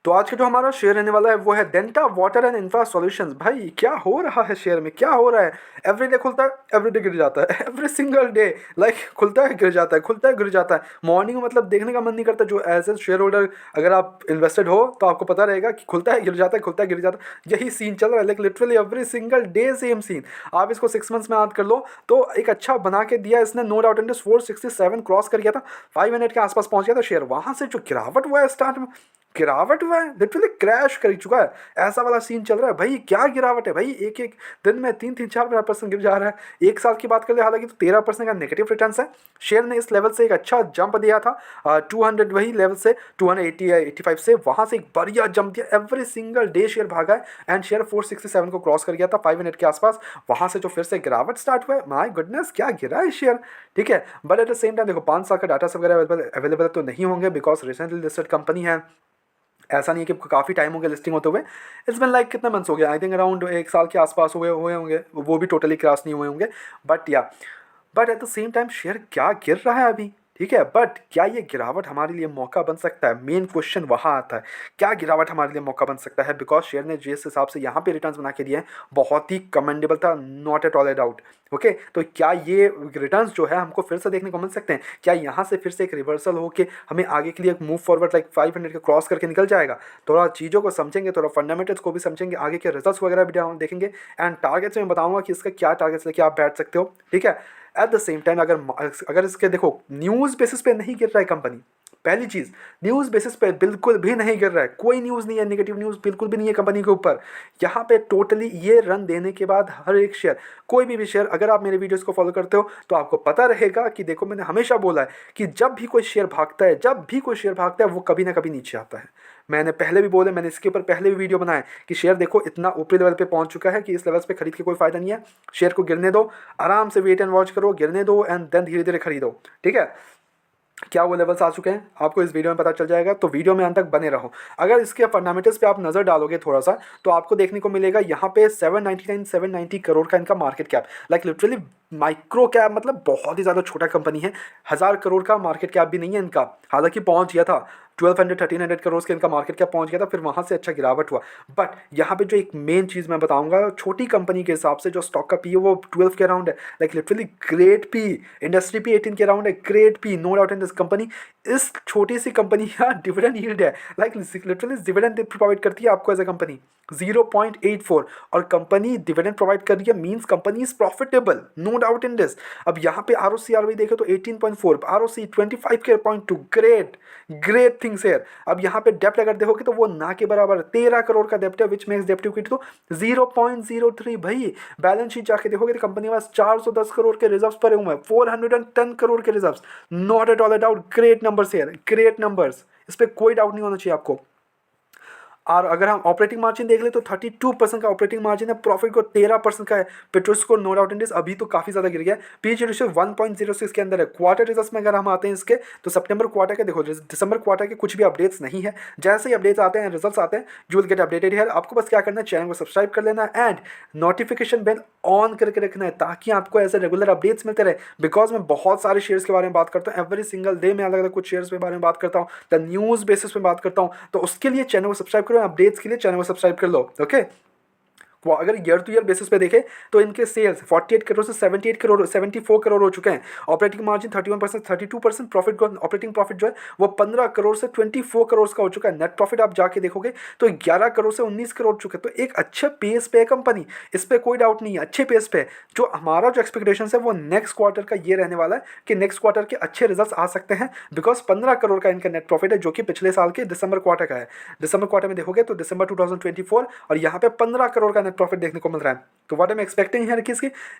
तो आज का जो हमारा शेयर रहने वाला है वो है Denta water and infra solutions. भाई क्या हो रहा है शेयर में, क्या हो रहा है? एवरीडे खुलता है, एवरीडे गिर जाता है, एवरी सिंगल डे लाइक खुलता है गिर जाता है, खुलता है गिर जाता है। मॉर्निंग में मतलब देखने का मन नहीं करता। जो एज ए शेयर होल्डर अगर आप इन्वेस्टेड हो तो आपको पता रहेगा कि खुलता है गिर जाता है, खुलता है गिर जाता है, यही सीन चल रहा है। Like literally every single day same scene. आप इसको 6 मंथ्स में याद कर लो तो एक अच्छा बना के दिया इसने, नो डाउट। इंडेक्स 467 क्रॉस कर गया था, 5 मिनट के आसपास पहुंच गया था शेयर। वहां से जो गिरावट हुआ है स्टार्ट में, गिरावट हुआ है, लिटरली क्रैश कर चुका है। ऐसा वाला सीन चल रहा है। भाई क्या गिरावट है भाई, एक एक दिन में 3-3-4% गिर जा रहा है। एक साल की बात कर ले हालांकि तो 13% का नेगेटिव रिटर्न है। शेयर ने इस लेवल से एक अच्छा जंप दिया था 200 वही लेवल से 280 या 85 से, वहां से एक बढ़िया जंप दिया। एवरी सिंगल डे शेयर भागा है एंड शेयर 467 को क्रॉस कर गया था 5 मिनट के आसपास। वहां से जो फिर से गिरावट स्टार्ट हुआ है, माय गुडनेस क्या गिरा है शेयर। ठीक है, but at the same time देखो 5 साल का डाटा वगैरह अवेलेबल तो नहीं होंगे बिकॉज रिसेंटली लिस्टेड कंपनी है। ऐसा नहीं है कि काफ़ी टाइम हो गया लिस्टिंग होते हुए। इट्स बिन लाइक कितने मंथ्स हो गया, आई थिंक अराउंड 1 साल के आसपास हुए होंगे, वो भी टोटली क्रॉस नहीं हुए होंगे। बट या but at the same time share क्या गिर रहा है अभी। ठीक है, बट क्या ये गिरावट हमारे लिए मौका बन सकता है? मेन क्वेश्चन वहाँ आता है, क्या गिरावट हमारे लिए मौका बन सकता है? बिकॉज शेयर ने जिस हिसाब से यहाँ पे रिटर्न्स बना के दिए हैं बहुत ही कमेंडेबल था, not at all a doubt. Okay, तो क्या ये रिटर्न्स जो है हमको फिर से देखने को मिल सकते हैं? क्या यहाँ से फिर से एक रिवर्सल होके हमें आगे के लिए एक मूव फॉरवर्ड लाइक 500 के क्रॉस करके निकल जाएगा? थोड़ा चीज़ों को समझेंगे, थोड़ा फंडामेंटल्स को भी समझेंगे, आगे के रिजल्ट्स वगैरह भी देखेंगे एंड टारगेट्स में बताऊंगा कि इसका क्या टारगेट्स लेके आप बैठ सकते हो। ठीक है, एट द सेम टाइम अगर इसके देखो न्यूज़ बेसिस पे नहीं गिर रहा है कंपनी, पहली चीज न्यूज़ बेसिस पे बिल्कुल भी नहीं गिर रहा है, कोई न्यूज़ नहीं है, नेगेटिव न्यूज़ बिल्कुल भी नहीं है कंपनी के ऊपर। यहाँ पे टोटली ये रन देने के बाद हर एक शेयर, कोई भी शेयर, अगर आप मेरे वीडियोस को फॉलो करते हो तो आपको पता रहेगा कि देखो मैंने हमेशा बोला है कि जब भी कोई शेयर भागता है, जब भी कोई शेयर भागता है वो कभी ना कभी नीचे आता है। मैंने पहले भी बोला, मैंने इसके ऊपर पहले भी वीडियो बनाया कि शेयर देखो इतना ऊपरी लेवल पे पहुंच चुका है कि इस लेवल पे खरीद के कोई फायदा नहीं है। शेयर को गिरने दो, आराम से वेट एंड वॉच करो, गिरने दो एंड देन धीरे धीरे खरीदो। ठीक है, क्या वो लेवल्स आ चुके हैं आपको इस वीडियो में पता चल जाएगा, तो वीडियो में अंत तक बने रहो। अगर इसके फंडामेंटल्स पे आप नज़र डालोगे थोड़ा सा तो आपको देखने को मिलेगा यहाँ पे 790 करोड़ का इनका market cap, like literally micro cap, मतलब बहुत ही ज़्यादा छोटा कंपनी है। 1000 करोड़ का मार्केट कैप भी नहीं है इनका, हालांकि पहुंच गया था 1200-1300 करोड़ के इनका मार्केट कैप पहुंच गया था, फिर वहां से अच्छा गिरावट हुआ। बट यहाँ पे जो एक मेन चीज़ मैं बताऊंगा, छोटी कंपनी के हिसाब से जो स्टॉक का पी है वो 12 के अराउंड है, like literally great P. Industry P 18 के अराउंड है, great P, no doubt in this company. इस छोटी सी कंपनी का डिविडेंड यील्ड है, लाइक लिटरली डिविडेंड प्रोवाइड करती है आपको एज अ कंपनी 0.84, और कंपनी डिविडेंड प्रोवाइड कर रही है means company is profitable, no doubt in this. अब यहाँ पे आर ओ सी आर देखे तो 18.4, R O C 25.2, great great things here. अब यहाँ पे डेप्ट अगर देखोगे तो वो ना के बराबर 13 करोड़ का डेप्ट है, विच मेक्स डेप्ट इक्विटी तो 0.03। भाई बैलेंस शीट जाके देखोगे तो कंपनी के पास 410 करोड़ के रिजर्व्स पड़े हुए हैं, 410 करोड़ के reserves, not at all a doubt, great numbers here, great numbers, इस पर कोई डाउट नहीं होना चाहिए आपको। और अगर हम ऑपरेटिंग मार्जिन देख ले तो 32% का ऑपरेटिंग मार्जिन है, प्रॉफिट को 13% का है, पेट्रोल को नो डाउट इंडेक्स अभी तो काफ़ी ज़्यादा गिर गया है, पीएच रेशियो 1.06 के अंदर है। क्वार्टर रिजल्ट्स में अगर हम आते हैं इसके तो सितंबर क्वार्टर के देखो, दिसंबर क्वार्टर के कुछ भी अपडेट्स नहीं है। जैसे ही अपडेट्स आते हैं, रिजल्ट्स आते हैं, you will get updated here. आपको बस क्या करना है, चैनल को सब्सक्राइब कर लेना एंड नोटिफिकेशन बेल ऑन करके रखना है ताकि आपको ऐसे रेगुलर अपडेट्स मिलते रहे। बिकॉज मैं बहुत सारे शेयर्स के बारे में बात करता हूँ, एवरी सिंगल डे में अलग अलग कुछ शेयर्स के बारे में बात करता हूँ, द न्यूज़ बेसिस पे बात करता हूँ। तो उसके लिए चैनल को सब्सक्राइब करो, अपडेट्स के लिए चैनल को सब्सक्राइब कर लो। ओके, अगर ईयर टू ईयर बेसिस पे देखें तो इनके सेल्स 48 करोड़ से 78 करोड़ 74 करोड़ हो चुके हैं। Operating margin 31% 32%, profit operating profit जो है वो 15 करोड़ से 24 करोड़ का हो चुका है। नेट प्रॉफिट आप जाके देखोगे तो 11 करोड़ से 19 करोड़ चुके हैं। तो एक अच्छे पेस पे है कंपनी, इस पर कोई डाउट नहीं है, अच्छे पेस पे है। जो हमारा जो एक्सपेक्टेशन है वो नेक्स्ट क्वार्टर का ये रहने वाला है कि नेक्स्ट क्वार्टर के अच्छे रिजल्ट आ सकते हैं, बिकॉज 15 करोड़ का इनका नेट प्रॉफिट है जो कि पिछले साल के दिसंबर क्वार्टर का है। दिसंबर क्वार्टर में देखोगे तो दिसंबर 2024, और यहाँ पे 15 करोड़ का नेट प्रॉफिट देखने को मिल रहा है। तो व्हाट आई एम एक्सपेक्टिंग है कि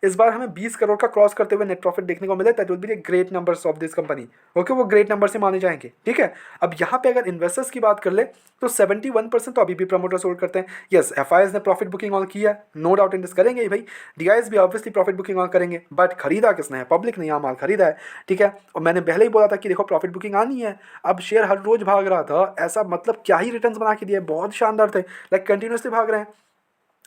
इस बार हमें 20 करोड़ का क्रॉस करते हुए नेट प्रॉफिट देखने को मिले, that will be the great numbers of this company. Okay, वो ग्रेट नंबर से माने जाएंगे। ठीक है, अब यहाँ पे अगर इन्वेस्टर्स की बात कर ले तो 71% तो अभी भी प्रमोटर्स होल्ड करते हैं। यस, एफआईएस ने प्रॉफिट बुकिंग ऑन किया, नो डाउट इन दिस, करेंगे ही भाई। डीआईएस भी ऑब्वियसली प्रॉफिट बुकिंग ऑन करेंगे, बट खरीदा किसने है? पब्लिक ने यहाँ माल खरीदा है। ठीक है, और मैंने पहले ही बोला था कि देखो प्रॉफिट बुकिंग आनी है। अब शेयर हर रोज भाग रहा था, ऐसा मतलब क्या ही रिटर्न्स बना के दिए, बहुत शानदार थे, लाइक कंटिन्यूसली भाग रहे हैं।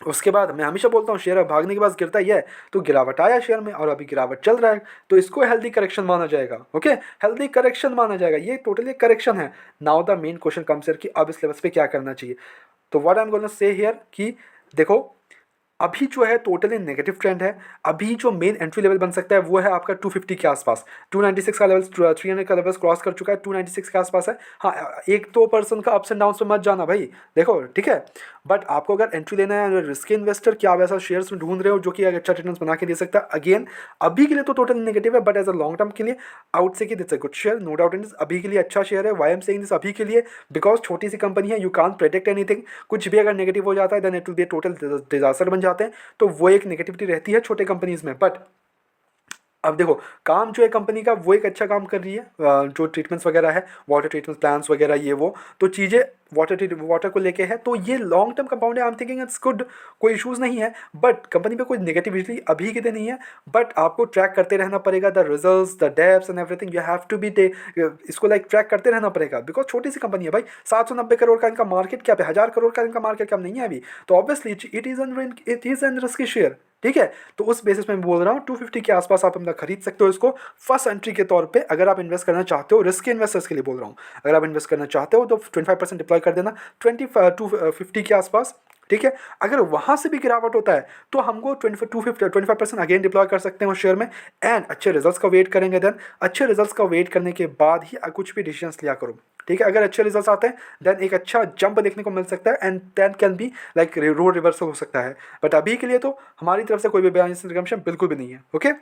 उसके बाद मैं हमेशा बोलता हूँ शेयर भागने के बाद गिरता ही है, तो गिरावट आया शेयर में और अभी गिरावट चल रहा है, तो इसको हेल्दी करेक्शन माना जाएगा। ओके, हेल्दी करेक्शन माना जाएगा, ये टोटली करेक्शन है। Now the main question comes here कि अब इस लेवल्स पे क्या करना चाहिए। तो what I am gonna say here कि देखो अभी जो है टोटली नेगेटिव ट्रेंड है। अभी जो मेन एंट्री लेवल बन सकता है वो है आपका 250 के आसपास। 296 का लेवल 300 का लेवल क्रॉस कर चुका है, 296 के आसपास है। हाँ, 1-2% का अप्स एंड डाउन पे मत जाना भाई, देखो ठीक है। बट आपको अगर एंट्री लेना है, रिस्क इन्वेस्टर क्या आप ऐसा शेयर्स में ढूंढ रहे हो जो कि अच्छा रिटर्न बना के दे सकता है, अगेन अभी के लिए तो टोटली नेगेटिव है, but as a long term के लिए आउट से कि it's a good share, no doubt in this. अभी के लिए अच्छा शेयर है, वाई एम सेइंग दिस अभी के लिए, बिकॉज छोटी सी कंपनी है, यू कांट प्रेडिक्ट एनीथिंग। कुछ भी अगर नेगेटिव हो जाता है then it will be total disaster बन जाते हैं, तो वो एक नेगेटिविटी रहती है छोटे कंपनीज में। बट अब देखो काम जो है कंपनी का वो एक अच्छा काम कर रही है, जो ट्रीटमेंट्स वगैरह है, वाटर ट्रीटमेंट प्लान्स वगैरह ये वो, तो चीज़ें वाटर को लेके है, तो ये लॉन्ग टर्म कंपाउंड है। I am thinking it's good, कोई इशूज़ नहीं है। बट कंपनी पे कोई नेगेटिविटी अभी के लिए नहीं है, बट आपको ट्रैक करते रहना पड़ेगा the results, the debts and everything, you have to be इसको लाइक ट्रैक करते रहना पड़ेगा, बिकॉज छोटी सी कंपनी है भाई। 790 करोड़ का इनका मार्केट कैप है, 1000 करोड़ का इनका मार्केट कैप नहीं है अभी, तो obviously it is an risky share, ठीक है। तो उस बेसिस में मैं बोल रहा हूँ 250 के आसपास आप अपना खरीद सकते हो इसको फर्स्ट एंट्री के तौर पे, अगर आप इन्वेस्ट करना चाहते हो। रिस्क इन्वेस्टर्स के लिए बोल रहा हूँ, अगर आप इन्वेस्ट करना चाहते हो तो 25% डिप्लॉय कर देना 250 के आसपास, ठीक है। अगर वहाँ से भी गिरावट होता है तो हमको 25% अगेन डिप्लॉय कर सकते हैं उस शेयर में, एंड अच्छे रिजल्ट्स का वेट करेंगे। देन अच्छे रिजल्ट्स का वेट करने के बाद ही कुछ भी डिसीजंस लिया करो, ठीक है। अगर अच्छे रिजल्ट्स आते हैं देन एक अच्छा जंप देखने को मिल सकता है, and then can be like road reversal हो सकता है। बट अभी के लिए तो हमारी तरफ से कोई भी बयान बिल्कुल भी नहीं है। ओके,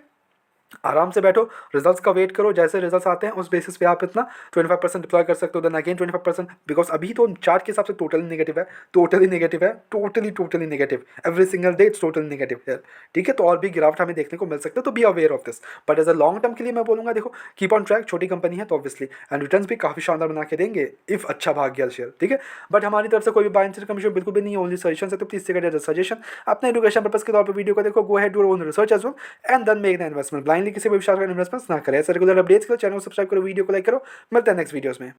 आराम से बैठो, रिजल्ट्स का वेट करो, जैसे रिजल्ट्स आते हैं उस बेसिस पे आप इतना 25% डिप्लॉय कर सकते हो, देन अगेन 25%, बिकॉज अभी तो चार्ट के हिसाब से टोटली नेगेटिव है, टोटली नेगेटिव है, totally negative, every single day it's totally negative है, ठीक है। तो और भी गिरावट हमें देखने को मिल सकता है, तो be aware of this. But as a long term के लिए मैं बोलूँगा देखो कीप ऑन ट्रैक, छोटी कंपनी है तो ऑब्वियसली एंड रिटर्न भी काफ़ी शानदार बना के देंगे इफ अच्छा भाग गया शेयर, ठीक है। बट हमारी तरफ से कोई भी बाइंग कमीशन बिल्कुल भी नहीं है, ओनली सजेशन है, तो please take it as a suggestion. अपने एजुकेशन पर्पस के तौर पर वीडियो को देखो, go head your own research as well and then make the investment. Blindly किसी भी विश्वास का इन्वेस्टमेंट ना करें। ऐसे रेगुलर अपडेट्स के लिए चैनल को सब्सक्राइब करो, वीडियो को लाइक करो। मिलते हैं नेक्स्ट वीडियोस में।